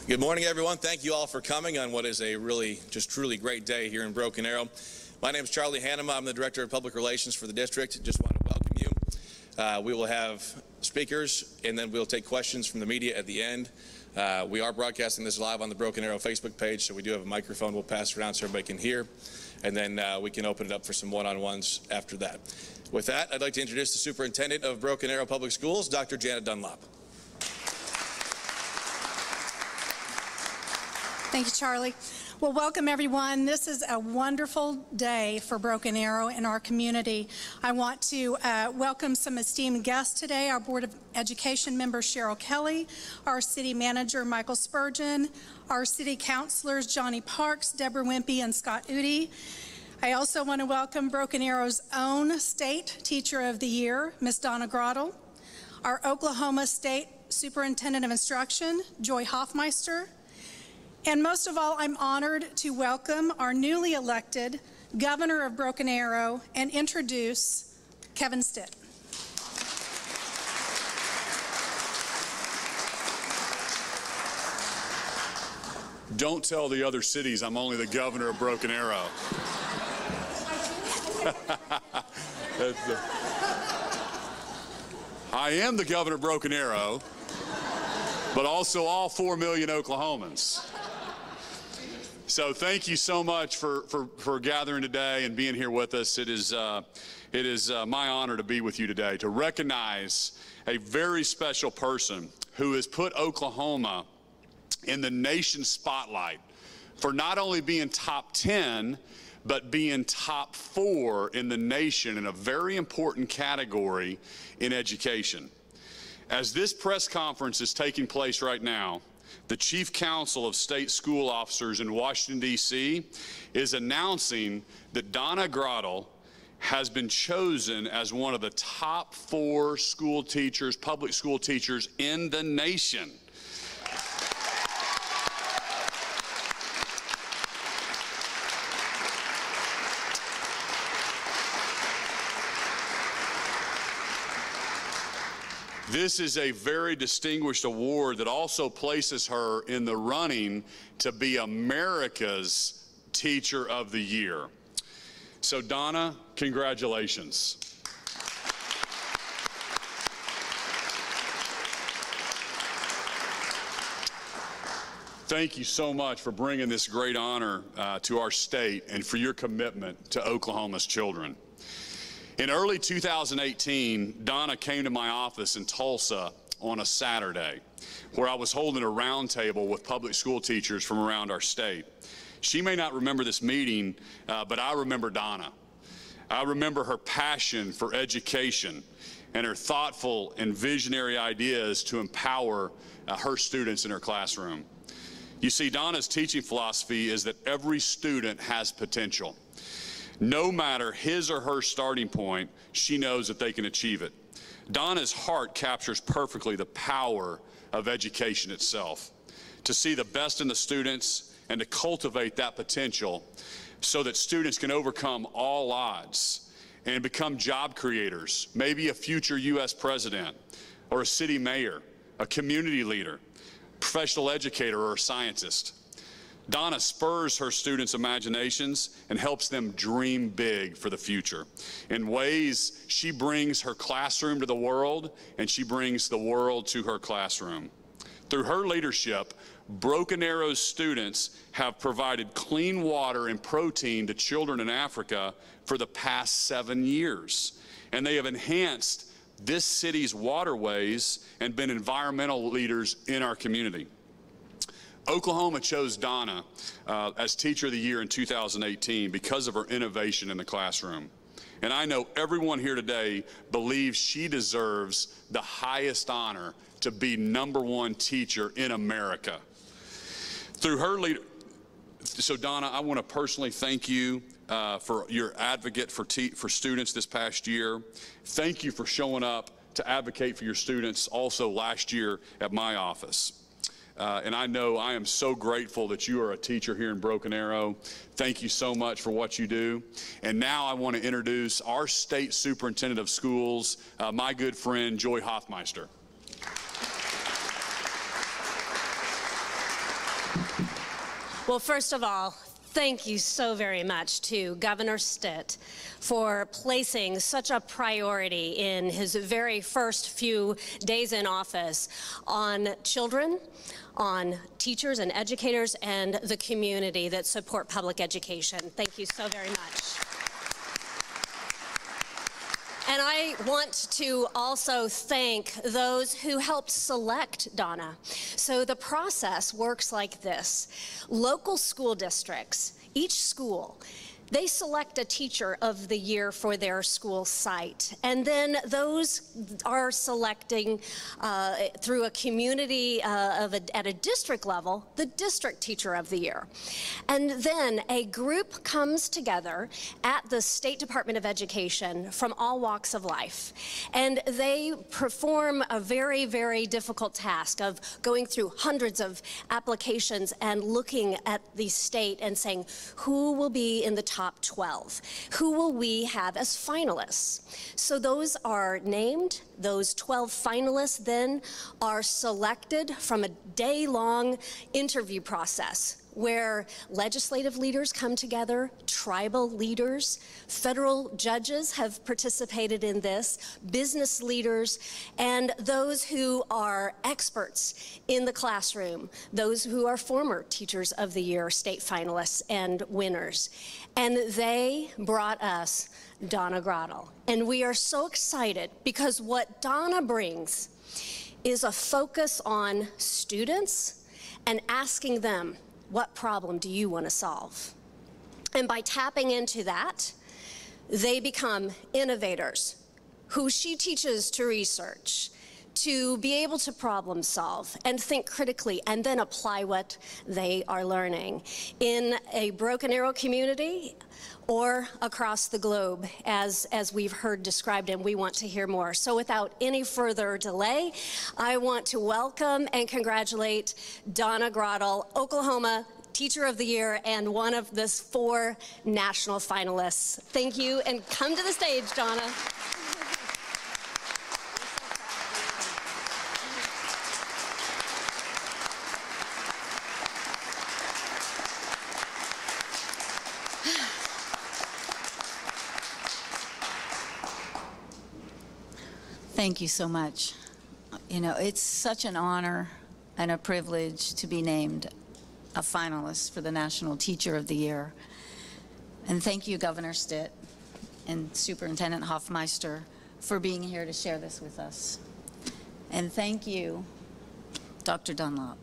Good morning, everyone. Thank you all for coming on what is a really, just truly great day here in Broken Arrow. My name is Charlie Hannema. I'm the Director of Public Relations for the district. Just want to welcome you. We will have speakers, and then we'll take questions from the media at the end. We are broadcasting this live on the Broken Arrow Facebook page, so we do have a microphone we'll pass around so everybody can hear, and then we can open it up for some one-on-ones after that. With that, I'd like to introduce the Superintendent of Broken Arrow Public Schools, Dr. Janet Dunlop. Thank you, Charlie. Well, welcome, everyone. This is a wonderful day for Broken Arrow and our community. I want to welcome some esteemed guests today, our Board of Education member Cheryl Kelly, our City Manager Michael Spurgeon, our City Councilors Johnny Parks, Deborah Wimpy, and Scott Udi. I also want to welcome Broken Arrow's own State Teacher of the Year, Miss Donna Grottle, our Oklahoma State Superintendent of Instruction, Joy Hoffmeister, and most of all, I'm honored to welcome our newly elected Governor of Broken Arrow and introduce Kevin Stitt. Don't tell the other cities I'm only the Governor of Broken Arrow. I am the Governor of Broken Arrow, but also all 4 million Oklahomans. So thank you so much for gathering today and being here with us. It is my honor to be with you today, to recognize a very special person who has put Oklahoma in the nation's spotlight for not only being top 10, but being top 4 in the nation in a very important category in education. As this press conference is taking place right now, the Chief Counsel of State School Officers in Washington, D.C. is announcing that Donna Grottle has been chosen as one of the top 4 school teachers, public school teachers in the nation. This is a very distinguished award that also places her in the running to be America's Teacher of the Year. So Donna, congratulations. Thank you so much for bringing this great honor to our state and for your commitment to Oklahoma's children. In early 2018, Donna came to my office in Tulsa on a Saturday where I was holding a roundtable with public school teachers from around our state. She may not remember this meeting, but I remember Donna. I remember her passion for education and her thoughtful and visionary ideas to empower her students in her classroom. You see, Donna's teaching philosophy is that every student has potential. No matter his or her starting point, she knows that they can achieve it. Donna's heart captures perfectly the power of education itself, to see the best in the students and to cultivate that potential so that students can overcome all odds and become job creators, maybe a future U.S. president or a city mayor, a community leader, professional educator, or a scientist. Donna spurs her students' imaginations and helps them dream big for the future. In ways, she brings her classroom to the world, and she brings the world to her classroom. Through her leadership, Broken Arrow's students have provided clean water and protein to children in Africa for the past 7 years. And they have enhanced this city's waterways and been environmental leaders in our community. Oklahoma chose Donna as Teacher of the Year in 2018 because of her innovation in the classroom. And I know everyone here today believes she deserves the highest honor to be #1 teacher in America. Through her so Donna, I want to personally thank you for your advocate for students this past year. Thank you for showing up to advocate for your students also last year at my office. And I know I am so grateful that you are a teacher here in Broken Arrow. Thank you so much for what you do. And now I want to introduce our State Superintendent of Schools, my good friend, Joy Hoffmeister. Well, first of all, thank you so very much to Governor Stitt for placing such a priority in his very first few days in office on children, on teachers and educators, and the community that support public education. Thank you so very much. And I want to also thank those who helped select Donna. So the process works like this. Local school districts, each school, they select a teacher of the year for their school site. And then those are selecting through a community at a district level, the district teacher of the year. And then a group comes together at the State Department of Education from all walks of life. And they perform a very, very difficult task of going through hundreds of applications and looking at the state and saying, who will be in the top 12? Who will we have as finalists? So those are named. Those 12 finalists then are selected from a day-long interview process where legislative leaders come together, tribal leaders, federal judges have participated in this, business leaders, and those who are experts in the classroom, those who are former Teachers of the Year, state finalists, and winners. And they brought us Donna Grottle. And we are so excited because what Donna brings is a focus on students and asking them, what problem do you want to solve? And by tapping into that, they become innovators who she teaches to research, to be able to problem solve and think critically and then apply what they are learning in a Broken Arrow community or across the globe, as we've heard described, and we want to hear more. So without any further delay, I want to welcome and congratulate Donna Grottle, Oklahoma Teacher of the Year, and one of the 4 national finalists. Thank you, and come to the stage, Donna. Thank you so much. You know, it's such an honor and a privilege to be named a finalist for the National Teacher of the Year. And thank you, Governor Stitt and Superintendent Hoffmeister, for being here to share this with us. And thank you, Dr. Dunlop,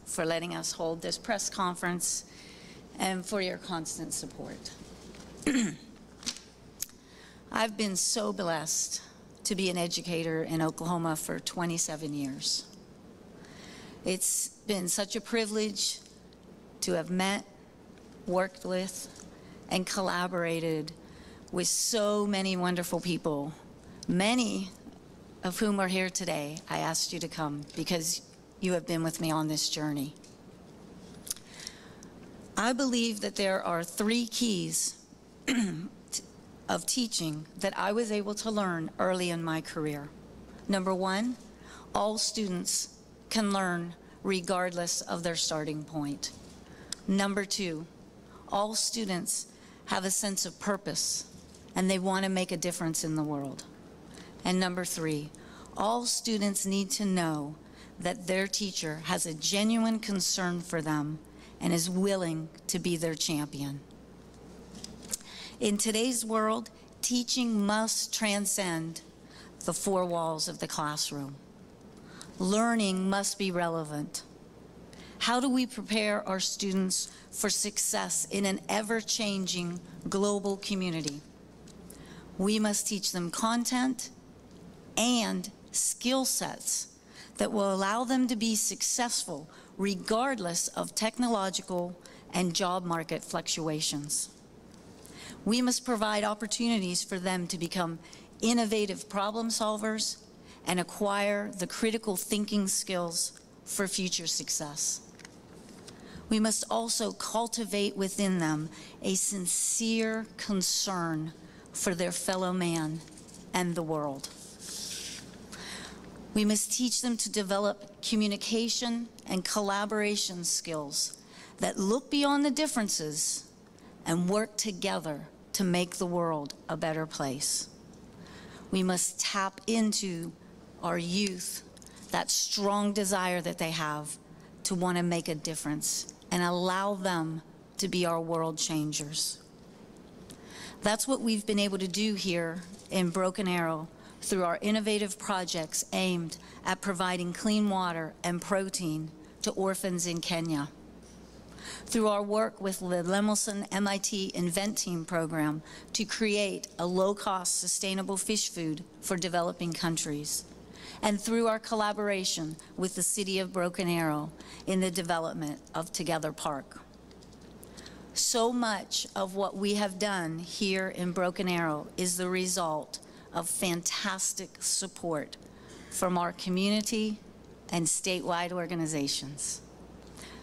for letting us hold this press conference and for your constant support. I've been so blessed to be an educator in Oklahoma for 27 years. It's been such a privilege to have met, worked with, and collaborated with so many wonderful people, many of whom are here today. I asked you to come because you have been with me on this journey. I believe that there are 3 keys of teaching that I was able to learn early in my career. Number 1, all students can learn regardless of their starting point. Number 2, all students have a sense of purpose and they want to make a difference in the world. And number 3, all students need to know that their teacher has a genuine concern for them and is willing to be their champion. In today's world, teaching must transcend the 4 walls of the classroom. Learning must be relevant. How do we prepare our students for success in an ever-changing global community? We must teach them content and skill sets that will allow them to be successful regardless of technological and job market fluctuations. We must provide opportunities for them to become innovative problem solvers and acquire the critical thinking skills for future success. We must also cultivate within them a sincere concern for their fellow man and the world. We must teach them to develop communication and collaboration skills that look beyond the differences and work together to make the world a better place. We must tap into our youth, that strong desire that they have to want to make a difference, and allow them to be our world changers. That's what we've been able to do here in Broken Arrow through our innovative projects aimed at providing clean water and protein to orphans in Kenya. Through our work with the Lemelson MIT Invent Team program to create a low-cost, sustainable fish food for developing countries. And through our collaboration with the City of Broken Arrow in the development of Together Park. So much of what we have done here in Broken Arrow is the result of fantastic support from our community and statewide organizations.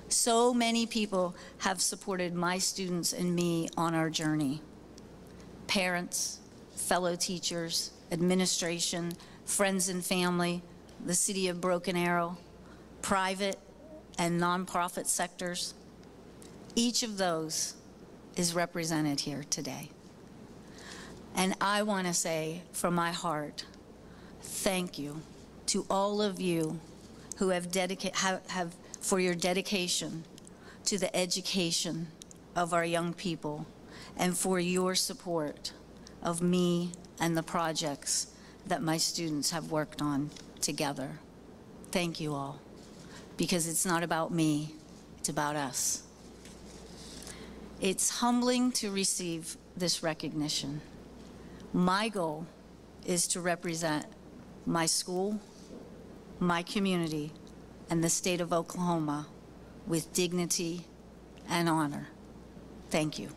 So many people have supported my students and me on our journey. Parents, fellow teachers, administration, friends and family, the City of Broken Arrow, private and nonprofit sectors. Each of those is represented here today. And I want to say from my heart, thank you to all of you who have for your dedication to the education of our young people and for your support of me and the projects that my students have worked on together. Thank you all, because it's not about me, it's about us. It's humbling to receive this recognition. My goal is to represent my school, my community, and the state of Oklahoma with dignity and honor. Thank you.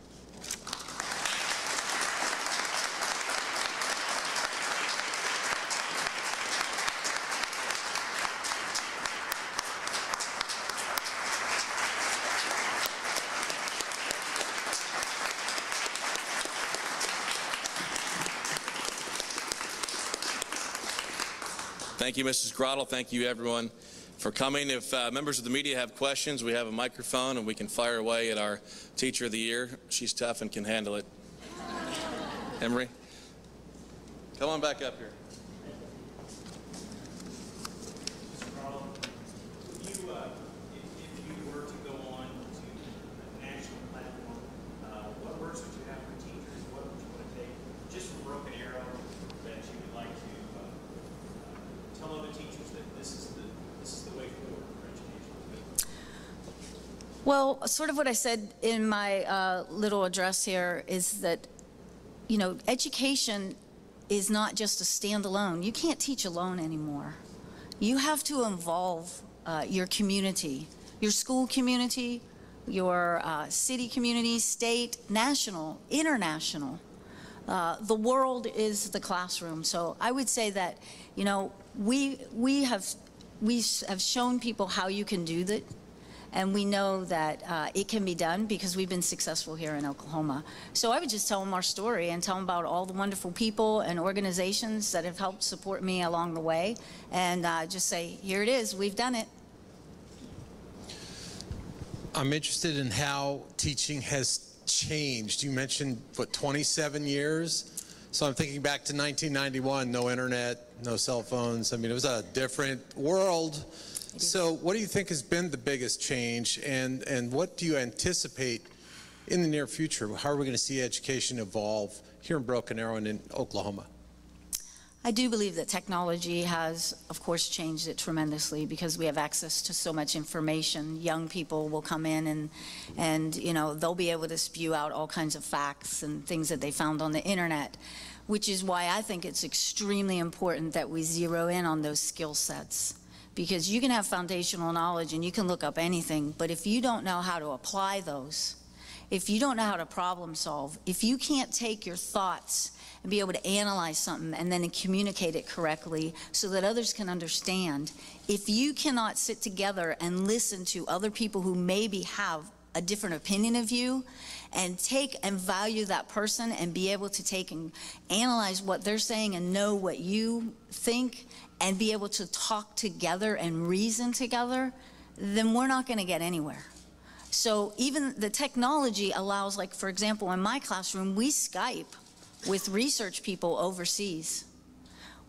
Thank you, Mrs. Grottle. Thank you, everyone, for coming. If members of the media have questions, we have a microphone and we can fire away at our Teacher of the Year. She's tough and can handle it. Emery, come on back up here. Mr. Grottle, if you were to go on to a national platform, what words would you have for teachers? What would you want to take just from Broken Arrow that you would like to tell other teachers that this is the way forward for education? Well, sort of what I said in my little address here is that, you know, education is not just a standalone. You can't teach alone anymore. You have to involve your community, your school community, your city community, state, national, international. The world is the classroom. So I would say that, you know, we have shown people how you can do that, and we know that it can be done because we've been successful here in Oklahoma. So I would just tell them our story and tell them about all the wonderful people and organizations that have helped support me along the way, and just say, here it is, we've done it. I'm interested in how teaching has changed. You mentioned, what, 27 years? So I'm thinking back to 1991, no internet, no cell phones. I mean, it was a different world. So what do you think has been the biggest change, and what do you anticipate in the near future? How are we going to see education evolve here in Broken Arrow and in Oklahoma? I do believe that technology has, of course, changed it tremendously because we have access to so much information. Young people will come in and you know, they'll be able to spew out all kinds of facts and things that they found on the internet, which is why I think it's extremely important that we zero in on those skill sets. Because you can have foundational knowledge and you can look up anything, but if you don't know how to apply those, if you don't know how to problem solve, if you can't take your thoughts and be able to analyze something and then communicate it correctly so that others can understand, if you cannot sit together and listen to other people who maybe have a different opinion of you and take and value that person and be able to take and analyze what they're saying and know what you think and be able to talk together and reason together, then we're not going to get anywhere. So even the technology allows, like, for example, in my classroom, we Skype with research people overseas.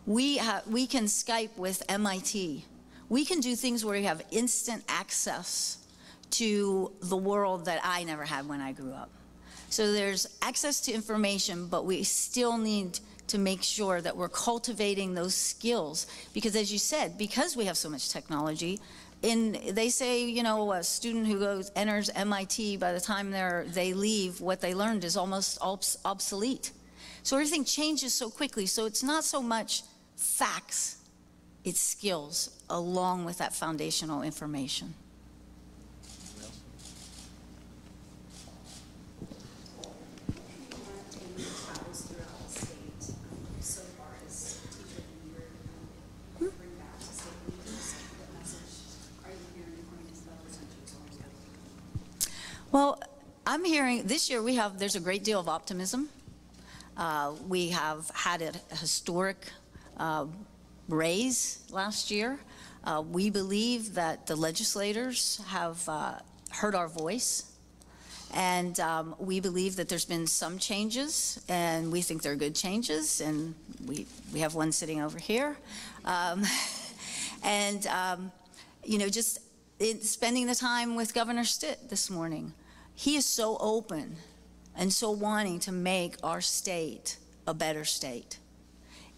We can Skype with MIT. We can do things where we have instant access to the world that I never had when I grew up. So there's access to information, but we still need to make sure that we're cultivating those skills. Because as you said, because we have so much technology, they say, you know, a student who enters MIT, by the time they leave, what they learned is almost obsolete. So everything changes so quickly. So it's not so much facts, it's skills along with that foundational information. Well, I'm hearing this year there's a great deal of optimism. We have had a historic raise last year. We believe that the legislators have heard our voice, and we believe that there's been some changes, and we think they're good changes, and we have one sitting over here. You know, just spending the time with Governor Stitt this morning, he is so open and so wanting to make our state a better state,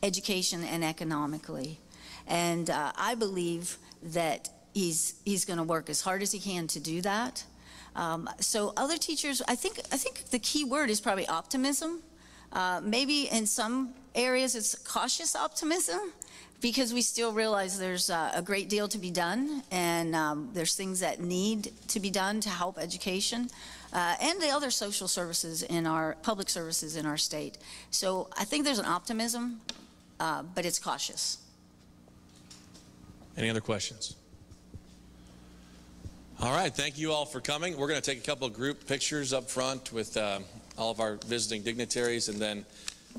education and economically. And I believe that he's going to work as hard as he can to do that. So other teachers, I think the key word is probably optimism. Maybe in some areas it's cautious optimism, because we still realize there's a great deal to be done, and there's things that need to be done to help education and the other social services in our public services in our state. So I think there's an optimism, but it's cautious. Any other questions? All right, thank you all for coming. We're going to take a couple of group pictures up front with all of our visiting dignitaries, and then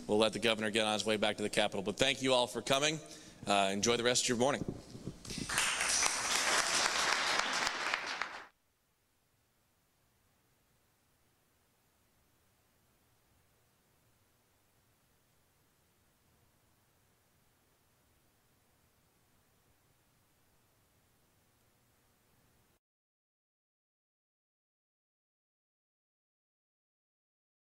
we'll let the governor get on his way back to the Capitol. But thank you all for coming. Enjoy the rest of your morning.